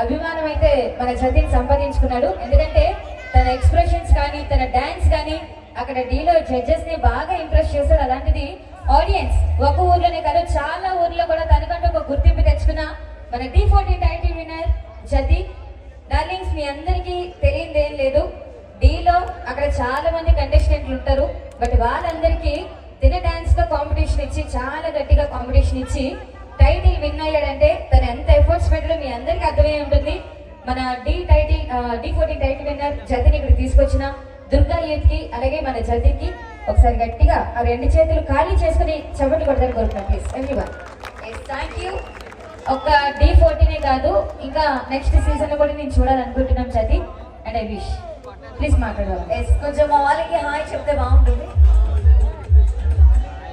అభిమానం అయితే మన జతిన్ సంపాదించుకున్నాడు. ఎందుకంటే తన ఎక్స్ప్రెషన్స్ కానీ తన డాన్స్ కానీ అక్కడ డీలో జడ్జెస్ ని బాగా ఇంప్రెస్ చేశాడు. అలాంటిది ఆడియన్స్ ఒక ఊర్లోనే కాదు చాలా ఊర్లో కూడా తనకంటూ ఒక గుర్తింపు తెచ్చుకున్న మన D14 title winner Jatin. Darlings, మీ అందరికీ తెలియదేం లేదు, డీలో అక్కడ చాలా మంది కంటెస్టెంట్లు ఉంటారు. బట్ వాళ్ళందరికీ తిన డాన్స్ గా కాంపిటీషన్ ఇచ్చి చాలా గట్టిగా కాంపిటీషన్ ఇచ్చి టైటిల్ విన్ అయ్యాడంటే తను ఎంత ఎఫర్ట్స్ పెట్టడం మీ అందరికీ అర్థమై ఉంటుంది. మన D14 టైటిల్ విన్నర్ జతిన్ ఇక్కడ తీసుకొచ్చిన దుర్గా యూత్ కి అలాగే మన జతిన్ కి ఒకసారి గట్టిగా ఆ రెండు చేతులు ఖాళీ చేసుకుని చప్పట్లు కొడతారు కోరుతున్నాను. Please everyone. Thank you. ఒక D14 కాదు, ఇంకా నెక్స్ట్ సీజన్ లో కూడా నేను చూడాలనుకుంటున్నాం Jatin. And I wish please మాట్లాడదాం. కొంచెం మా వాళ్ళకి హాయ్ చెప్తే బాగుంటుంది.